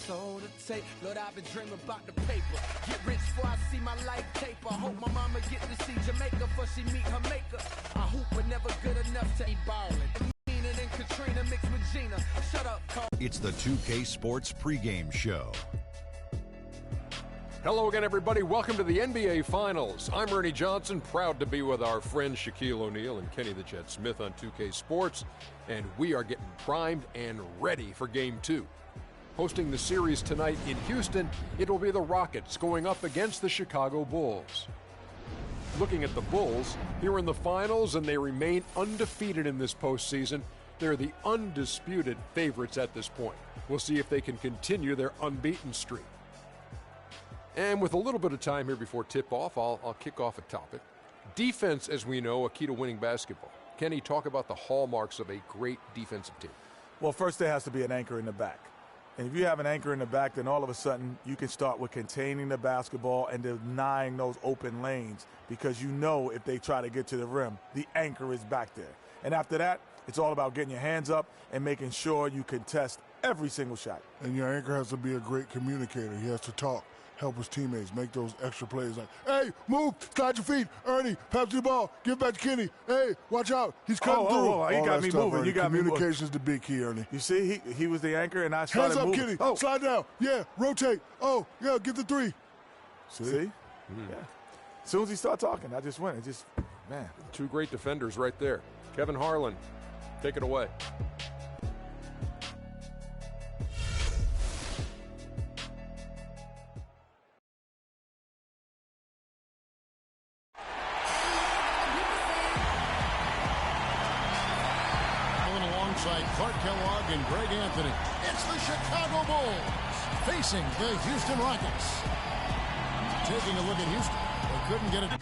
soul to tape. Lord, I've been dreaming about the paper. Get rich before I see my life taper. Hope my mama get to see Jamaica before she meet her maker. I hoop but never good enough to eat ballin'. And Katrina mixed with Gina. Shut up, Cole. It's the 2K Sports pregame show. Hello again, everybody. Welcome to the NBA Finals. I'm Ernie Johnson, proud to be with our friends Shaquille O'Neal and Kenny the Jet Smith on 2K Sports, and we are getting primed and ready for Game 2. Hosting the series tonight in Houston, it will be the Rockets going up against the Chicago Bulls. Looking at the Bulls, here in the finals, and they remain undefeated in this postseason. They're the undisputed favorites at this point. We'll see if they can continue their unbeaten streak. And with a little bit of time here before tip-off, I'll kick off a topic. Defense, as we know, a key to winning basketball. Kenny, talk about the hallmarks of a great defensive team. Well, first there has to be an anchor in the back. And if you have an anchor in the back, then all of a sudden you can start with containing the basketball and denying those open lanes, because you know if they try to get to the rim, the anchor is back there. And after that, it's all about getting your hands up and making sure you contest every single shot. And your anchor has to be a great communicator. He has to talk, help his teammates, make those extra plays like, hey, move, slide your feet, Ernie, pass the ball, give it back to Kenny, hey, watch out, he's cutting through. He got me moving. You got communication is the big key, Ernie. You see, he was the anchor, and I started moving. moving. Hands up, Kenny, slide down, yeah, rotate, oh, yeah, get the three. See? Yeah. As soon as he started talking, I just went. It just, man. Two great defenders right there. Kevin Harlan, take it away. Alongside Clark Kellogg and Greg Anthony, it's the Chicago Bulls facing the Houston Rockets. Taking a look at Houston, they couldn't get it.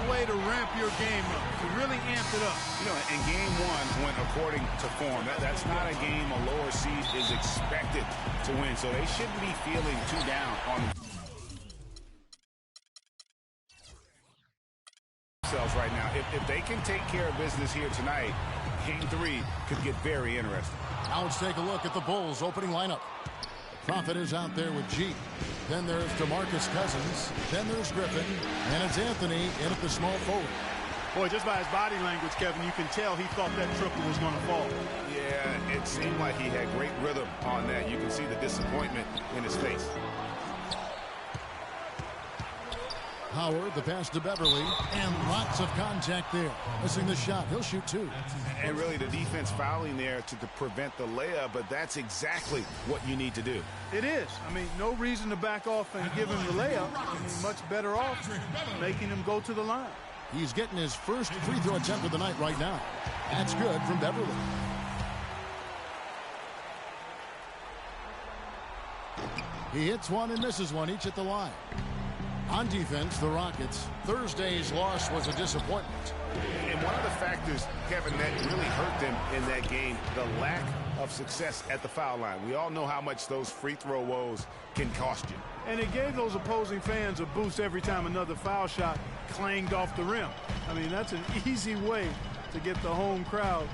Way to ramp your game up, to really amp it up. You know, and game one went according to form. That's not a game a lower seed is expected to win, so they shouldn't be feeling too down on themselves right now. If they can take care of business here tonight, game three could get very interesting. Now let's take a look at the Bulls' opening lineup. Prophet is out there with G. Then there's DeMarcus Cousins. Then there's Griffin. And it's Anthony in at the small forward. Boy, just by his body language, Kevin, you can tell he thought that triple was going to fall. Yeah, it seemed like he had great rhythm on that. You can see the disappointment in his face. Howard, the pass to Beverly, and lots of contact there. Missing the shot. He'll shoot two. And really the defense fouling there to prevent the layup, but that's exactly what you need to do. It is. I mean, no reason to back off and give him the layup. I mean, much better off making him go to the line. He's getting his first free throw attempt of the night right now. That's good from Beverly. He hits one and misses one, each at the line. On defense, the Rockets, Thursday's loss was a disappointment. And one of the factors, Kevin, that really hurt them in that game, the lack of success at the foul line. We all know how much those free throw woes can cost you. And it gave those opposing fans a boost every time another foul shot clanged off the rim. I mean, that's an easy way to get the home crowd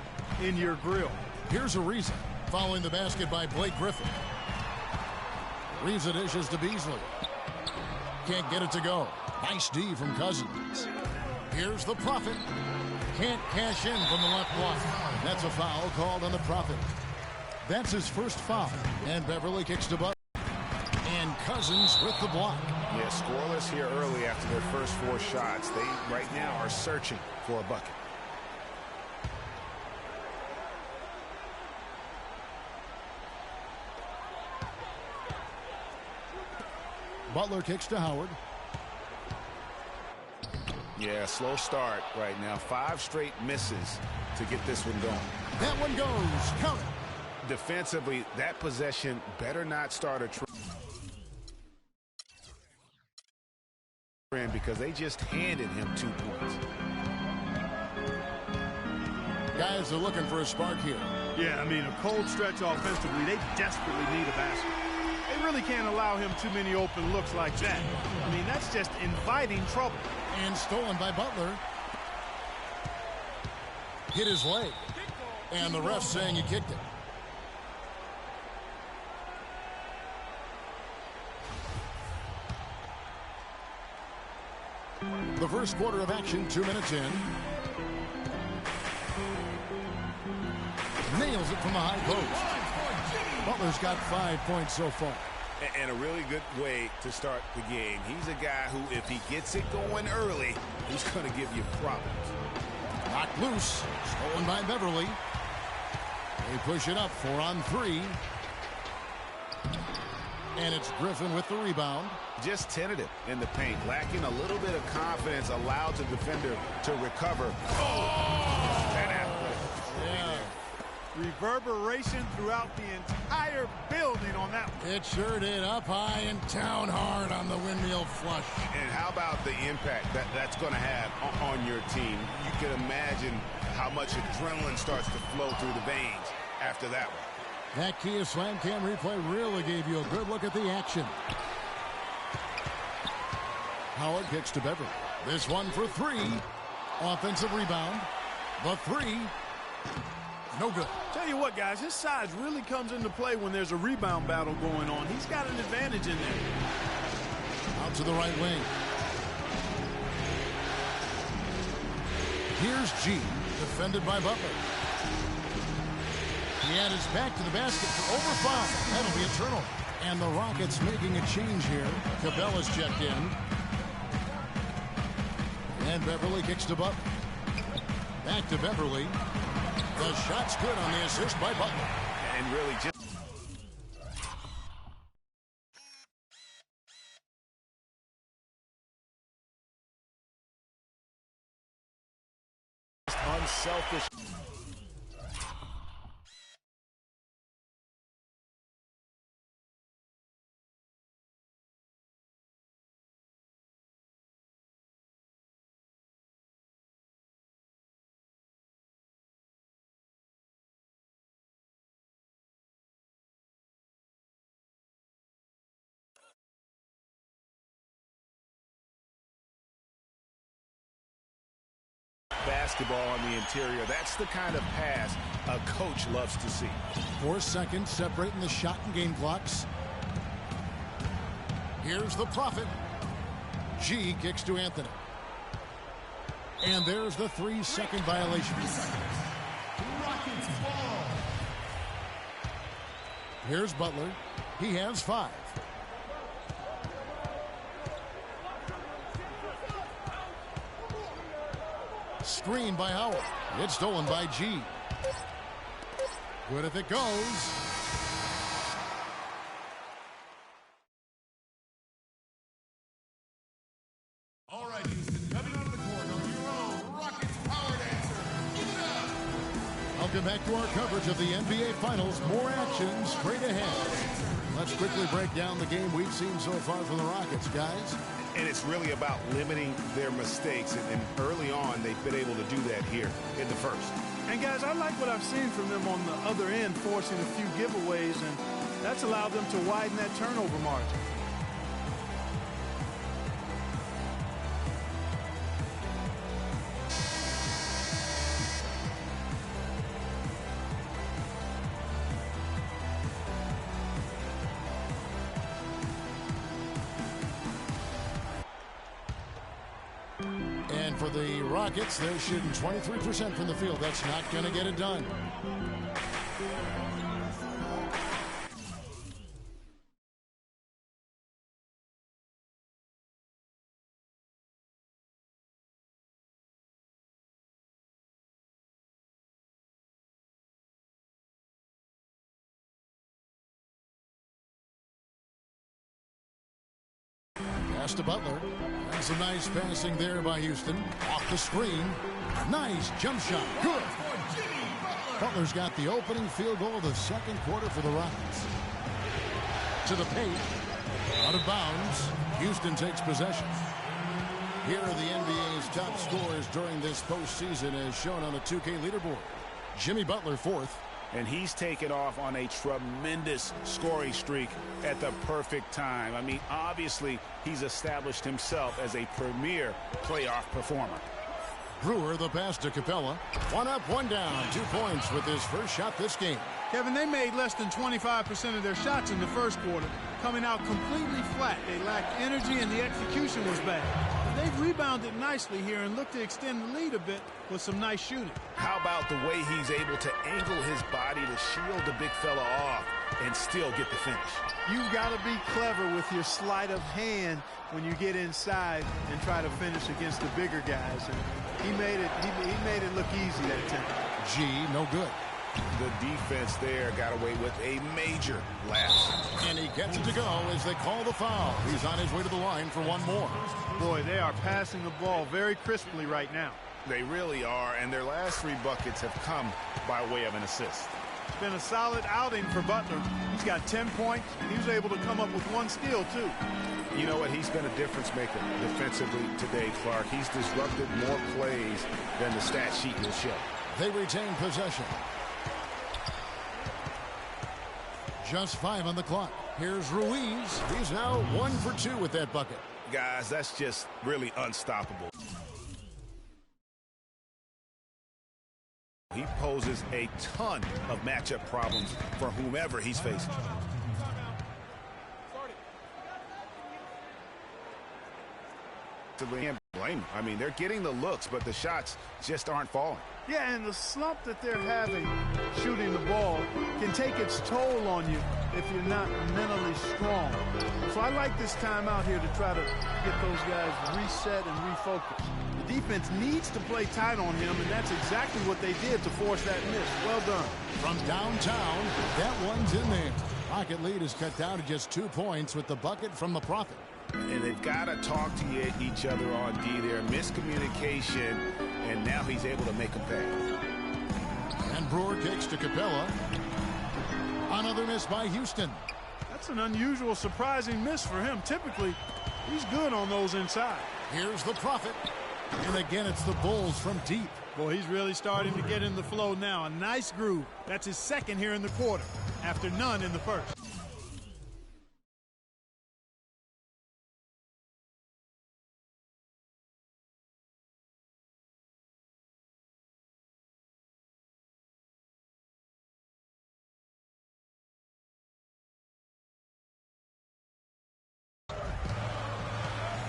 in your grill. Here's Ariza following the basket by Blake Griffin. Ariza dishes to Beasley. Can't get it to go. Nice D from Cousins. Here's the Prophet. Can't cash in from the left block. That's a foul called on the Prophet. That's his first foul. And Beverly kicks to Butler. And Cousins with the block. Yeah, scoreless here early after their first 4 shots. They right now are searching for a bucket. Butler kicks to Howard. Yeah, slow start right now. 5 straight misses to get this one going. That one goes. Count it. Defensively, that possession better not start a trend because they just handed him 2 points. Guys are looking for a spark here. Yeah, I mean, a cold stretch offensively, they desperately need a basket. They really can't allow him too many open looks like that. I mean, that's just inviting trouble. And stolen by Butler. Hit his leg. And the ref saying he kicked it. The first quarter of action, 2 minutes in. Nails it from the high post. Butler's got 5 points so far. And a really good way to start the game. He's a guy who, if he gets it going early, he's going to give you problems. Knocked loose. Stolen by Beverly. They push it up 4 on 3. And it's Griffin with the rebound. Just tentative in the paint. Lacking a little bit of confidence. Allowed the defender to recover. Oh! That athletic. Yeah. Reverberation throughout the entire building on that one. It sure did. Up high and down hard on the windmill flush. And how about the impact that's going to have on your team? You can imagine how much adrenaline starts to flow through the veins after that one. That Kia Slam Cam replay really gave you a good look at the action. Howard kicks to Beverly. This one for 3. Offensive rebound. The 3. No good. Tell you what, guys, his size really comes into play when there's a rebound battle going on. He's got an advantage in there. Out to the right wing. Here's G, defended by Butler. He had his back to the basket for over 5. That'll be a turnover. And the Rockets making a change here. Cabela's checked in. And Beverly kicks to Butler. Back to Beverly. The shot's good on the assist by Butler. And really just unselfish. Basketball on the interior. That's the kind of pass a coach loves to see. 4 seconds separating the shot and game clocks. Here's the Prophet. G kicks to Anthony. And there's the 3-second violation. Here's Butler. He has 5. Screen by Howard. It's stolen by G. Good if it goes. All right, Houston, coming out of the court on your Welcome back to our coverage of the NBA Finals. More action straight ahead. Let's quickly break down the game we've seen so far from the Rockets, guys. And it's really about limiting their mistakes. And early on, they've been able to do that here in the first. And, guys, I like what I've seen from them on the other end, forcing a few giveaways, and that's allowed them to widen that turnover margin. And for the Rockets, they're shooting 23% from the field. That's not going to get it done. Pass to Butler. That's a nice passing there by Houston. Off the screen. Nice jump shot. Good. Butler's got the opening field goal of the second quarter for the Rockets. To the paint. Out of bounds. Houston takes possession. Here are the NBA's top scorers during this postseason as shown on the 2K leaderboard. Jimmy Butler, 4th. And he's taken off on a tremendous scoring streak at the perfect time. I mean, obviously, he's established himself as a premier playoff performer. Brewer, the pass to Capella. 1 up, 1 down. 2 points with his first shot this game. Kevin, they made less than 25% of their shots in the first quarter, coming out completely flat. They lacked energy and the execution was bad. But they've rebounded nicely here and look to extend the lead a bit with some nice shooting. How about the way he's able to angle his body to shield the big fella off and still get the finish? You've got to be clever with your sleight of hand when you get inside and try to finish against the bigger guys. And he made it look easy that time. G, no good. The defense there got away with a major lapse. And he gets it to go as they call the foul. He's on his way to the line for one more. Boy, they are passing the ball very crisply right now. They really are, and their last 3 buckets have come by way of an assist. It's been a solid outing for Butler. He's got 10 points, and he was able to come up with 1 steal, too. You know what? He's been a difference maker defensively today, Clark. He's disrupted more plays than the stat sheet will show. They retain possession. Just 5 on the clock. Here's Ruiz. He's now 1 for 2 with that bucket. Guys, that's just really unstoppable. He poses a ton of matchup problems for whomever he's facing. Can't blame him. I mean, they're getting the looks, but the shots just aren't falling. Yeah, and the slump that they're having shooting the ball can take its toll on you if you're not mentally strong. So I like this timeout here to try to get those guys reset and refocused. The defense needs to play tight on him, and that's exactly what they did to force that miss. Well done. From downtown, that one's in there. Rocket lead is cut down to just 2 points with the bucket from the Prophet. And they've got to talk to each other on D there. Miscommunication, and now he's able to make a pass. And Brewer kicks to Capella. Another miss by Houston. That's an unusual, surprising miss for him. Typically, he's good on those inside. Here's the Prophet. And again, it's the Bulls from deep. Boy, he's really starting to get in the flow now. A nice groove. That's his second here in the quarter, after none in the first.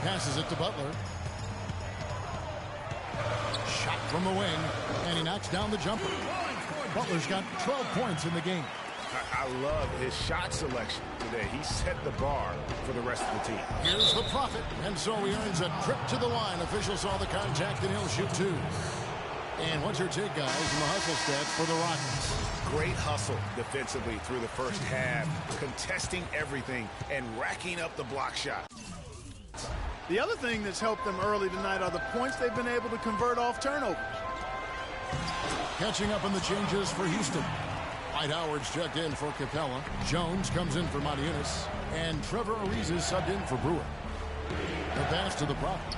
Passes it to Butler. Shot from the wing, and he knocks down the jumper. Butler's got 12 points in the game. I love his shot selection today. He set the bar for the rest of the team. Here's the Prophet, and so he earns a trip to the line. Officials saw the contact, and he'll shoot 2. And what's your take, guys, in the hustle stats for the Rockets? Great hustle defensively through the first half, contesting everything and racking up the block shot. The other thing that's helped them early tonight are the points they've been able to convert off turnovers. Catching up on the changes for Houston. Dwight Howard's checked in for Capella. Jones comes in for Matiunas. And Trevor Ariza is subbed in for Brewer. The pass to the Prophet.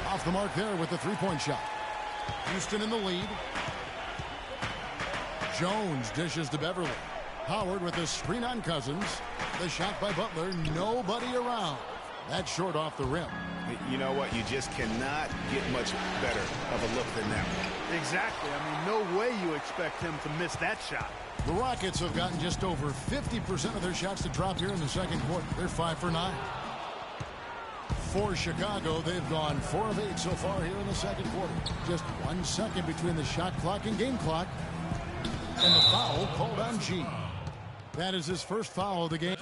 Off the mark there with the three-point shot. Houston in the lead. Jones dishes to Beverly. Howard with a screen on Cousins. The shot by Butler. Nobody around. That's short off the rim. You know what? You just cannot get much better of a look than that one. Exactly. I mean, no way you expect him to miss that shot. The Rockets have gotten just over 50% of their shots to drop here in the second quarter. They're 5 for 9. For Chicago, they've gone 4 of 8 so far here in the second quarter. Just 1 second between the shot clock and game clock. And the foul called on G. That is his first foul of the game.